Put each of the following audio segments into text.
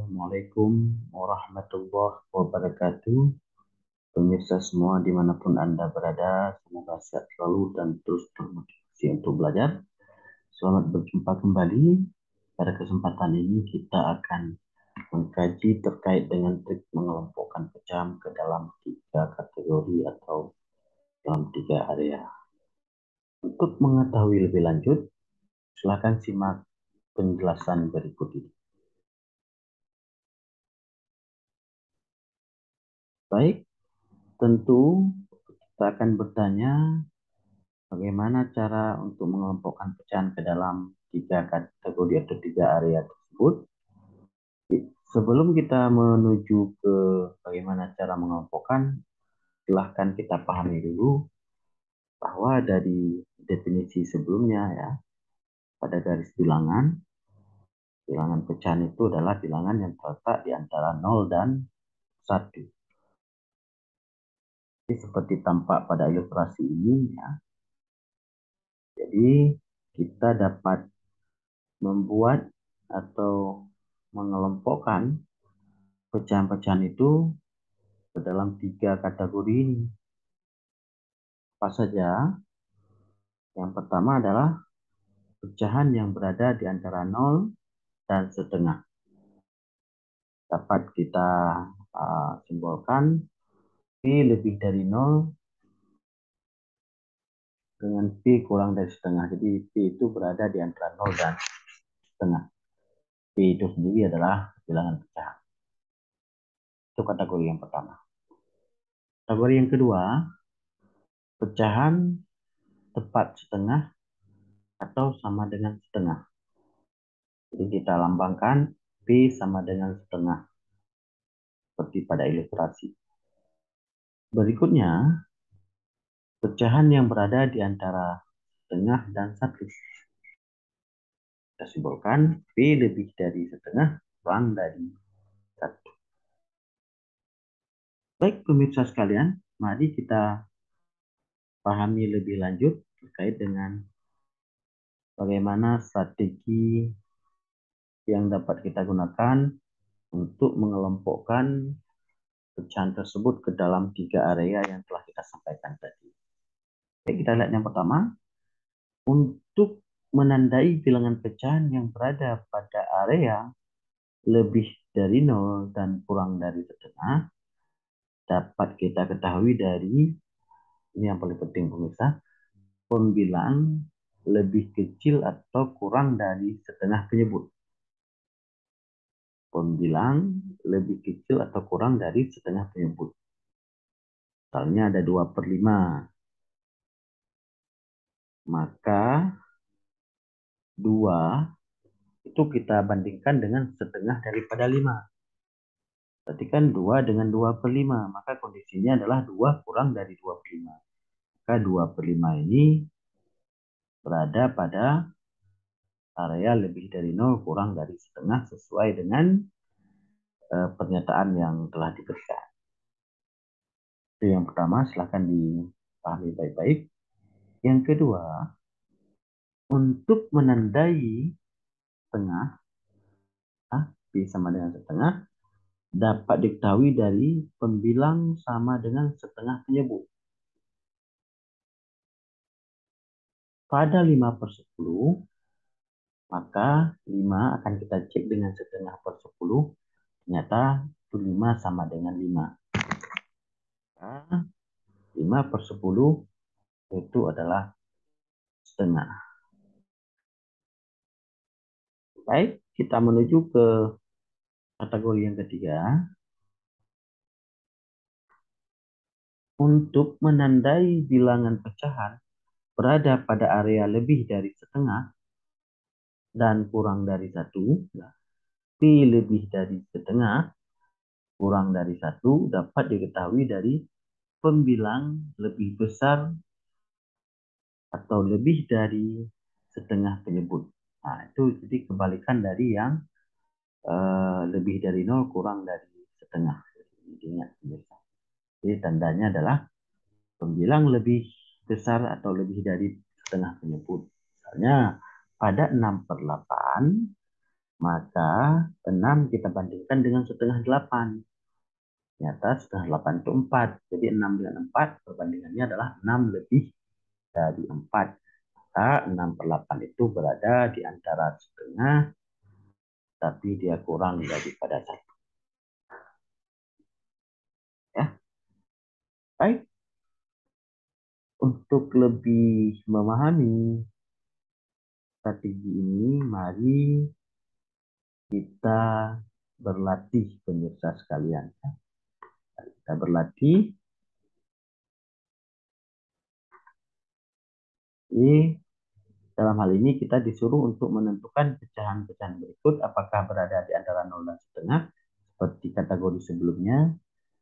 Assalamualaikum warahmatullahi wabarakatuh. Pemirsa semua dimanapun Anda berada, semoga sehat selalu dan terus termotivasi untuk belajar. Selamat berjumpa kembali. Pada kesempatan ini kita akan mengkaji terkait dengan trik mengelompokkan pecahan ke dalam 3 kategori atau dalam 3 area. Untuk mengetahui lebih lanjut, silakan simak penjelasan berikut ini. Baik, tentu kita akan bertanya bagaimana cara untuk mengelompokkan pecahan ke dalam 3 kategori atau 3 area tersebut. Sebelum kita menuju ke bagaimana cara mengelompokkan, silahkan kita pahami dulu bahwa dari definisi sebelumnya ya, pada garis bilangan, bilangan pecahan itu adalah bilangan yang terletak di antara 0 dan 1. Jadi seperti tampak pada ilustrasi ini ya. Jadi kita dapat membuat atau mengelompokkan pecahan-pecahan itu ke dalam 3 kategori ini. Apa saja? Yang pertama adalah pecahan yang berada di antara 0 dan setengah. Dapat kita simbolkan P lebih dari 0 dengan P kurang dari setengah. Jadi P itu berada di antara 0 dan setengah. P itu sendiri adalah bilangan pecahan. Itu kategori yang pertama. Kategori yang kedua, pecahan tepat setengah atau sama dengan setengah. Jadi kita lambangkan P sama dengan setengah, seperti pada ilustrasi. Berikutnya, pecahan yang berada di antara setengah dan 1. Kita simbolkan P lebih dari setengah kurang dari 1. Baik pemirsa sekalian, mari kita pahami lebih lanjut terkait dengan bagaimana strategi yang dapat kita gunakan untuk mengelompokkan pecahan tersebut ke dalam 3 area yang telah kita sampaikan tadi. Oke, kita lihat yang pertama. Untuk menandai bilangan pecahan yang berada pada area lebih dari 0 dan kurang dari setengah, dapat kita ketahui dari, ini yang paling penting pemirsa, pembilang lebih kecil atau kurang dari setengah penyebut. Pembilang lebih kecil atau kurang dari setengah penyebut. Misalnya ada 2/5. Maka 2 itu kita bandingkan dengan setengah daripada 5. Berarti kan 2 dengan 2/5. Maka kondisinya adalah 2 kurang dari 2/5. Maka 2/5 ini berada pada area lebih dari 0 kurang dari setengah sesuai dengan pernyataan yang telah diberikan. Itu yang pertama, silahkan dipahami baik-baik. Yang kedua, untuk menandai setengah, P sama dengan setengah, dapat diketahui dari pembilang sama dengan setengah penyebut. Pada 5/10, maka 5 akan kita cek dengan setengah per 10. Ternyata itu 5 sama dengan 5. Maka 5/10 itu adalah setengah. Baik, kita menuju ke kategori yang ketiga. Untuk menandai bilangan pecahan berada pada area lebih dari setengah dan kurang dari 1, P lebih dari setengah kurang dari 1 dapat diketahui dari pembilang lebih besar atau lebih dari setengah penyebut. Nah, itu jadi kebalikan dari yang lebih dari 0 kurang dari setengah. Ingat, jadi tandanya adalah pembilang lebih besar atau lebih dari setengah penyebut. Misalnya pada 6/8, Maka 6 kita bandingkan dengan setengah 8. Ternyata setengah 8 itu 4. Jadi 6 dengan 4 perbandingannya adalah 6 lebih dari 4. Maka 6 per 8 itu berada di antara setengah, tapi dia kurang daripada 1. Ya, baik. Untuk lebih memahami strategi ini, mari kita berlatih pemirsa sekalian. Kita berlatih. Jadi dalam hal ini kita disuruh untuk menentukan pecahan-pecahan berikut apakah berada di antara 0 dan setengah seperti kategori sebelumnya,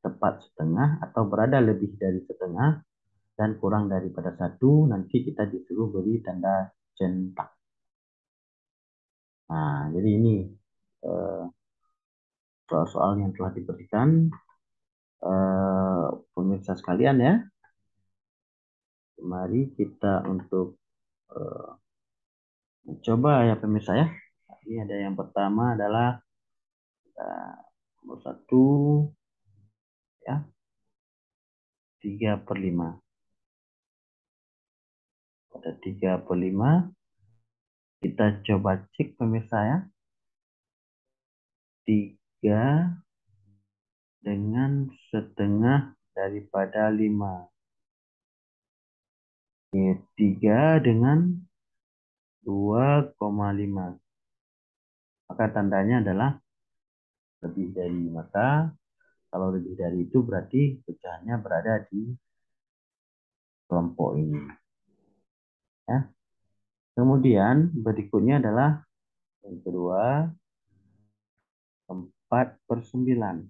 tepat setengah atau berada lebih dari setengah dan kurang daripada 1. Nanti kita disuruh beri tanda centang. Nah, jadi ini soal-soal yang telah diberikan pemirsa sekalian ya. Mari kita untuk mencoba ya pemirsa ya. Ini ada yang pertama adalah nomor 1 ya, 3/5. Pada 3/5 kita coba cek pemirsa ya. 3 dengan setengah daripada 5. 3 dengan 2,5. Maka tandanya adalah lebih dari. Maka kalau lebih dari itu berarti pecahannya berada di kelompok ini. Ya. Kemudian berikutnya adalah yang kedua, 4/9.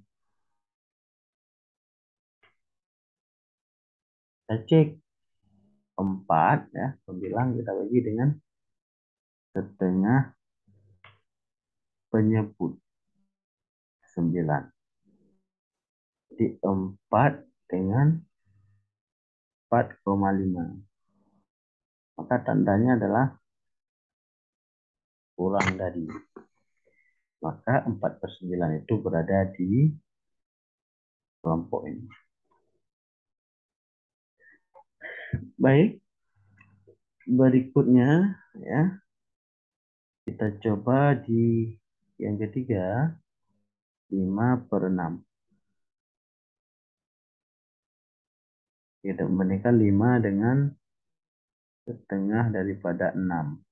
Kita cek 4 ya, 9 kita bagi dengan setengah penyebut 9. Jadi 4 dengan 4,5. Maka tandanya adalah kurang dari. Maka 4/9 itu berada di kelompok ini. Baik, berikutnya ya kita coba di yang ketiga, 5/6. Kita membandingkan 5 dengan setengah daripada 6.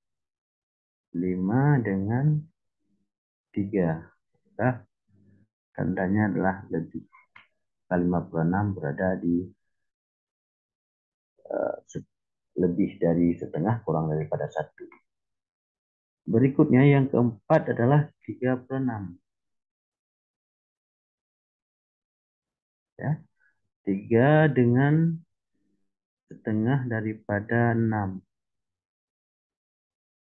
5 dengan 3. Nah, tandanya adalah lebih. 5/6 berada di lebih dari setengah, kurang daripada 1. Berikutnya yang keempat adalah 3/6. Ya, 3 dengan setengah daripada 6.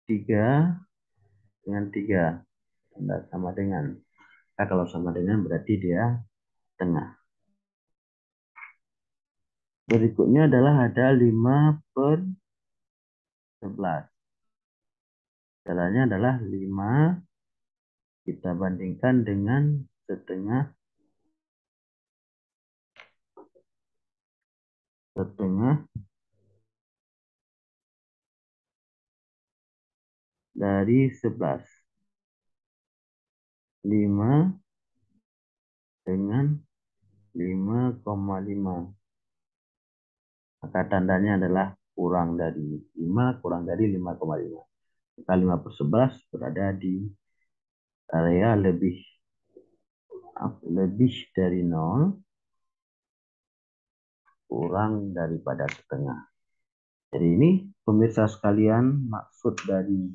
3 dengan 3. Tidak sama dengan. Nah, kalau sama dengan berarti dia tengah. Berikutnya adalah ada 5/11. Caranya adalah 5 kita bandingkan dengan setengah dari 11. 5 dengan 5,5. Maka tandanya adalah kurang dari 5, kurang dari 5,5. Maka 5/11 berada di area lebih dari 0, kurang daripada setengah. Jadi ini pemirsa sekalian, maksud dari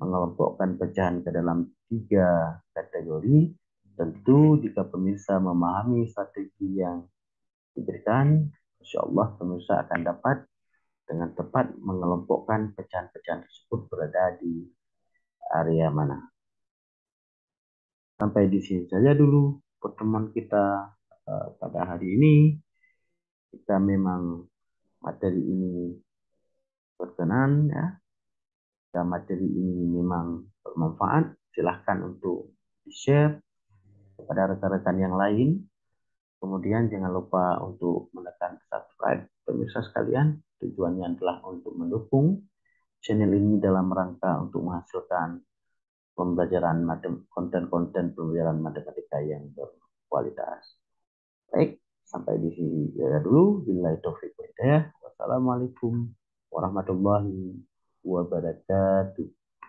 mengelompokkan pecahan ke dalam 3 kategori. Tentu jika pemirsa memahami strategi yang diberikan, insya Allah pemirsa akan dapat dengan tepat mengelompokkan pecahan-pecahan tersebut berada di area mana. Sampai di sini saja dulu pertemuan kita pada hari ini. Jika memang materi ini berkenan ya, jika materi ini memang bermanfaat, silahkan untuk di-share kepada rekan-rekan yang lain. Kemudian jangan lupa untuk menekan subscribe. Pemirsa sekalian, tujuannya adalah untuk mendukung channel ini dalam rangka untuk menghasilkan pembelajaran konten-konten pembelajaran matematika yang berkualitas. Baik, sampai di sini dulu. Billahi taufiq wal hidayah. Wassalamualaikum warahmatullahi wabarakatuh.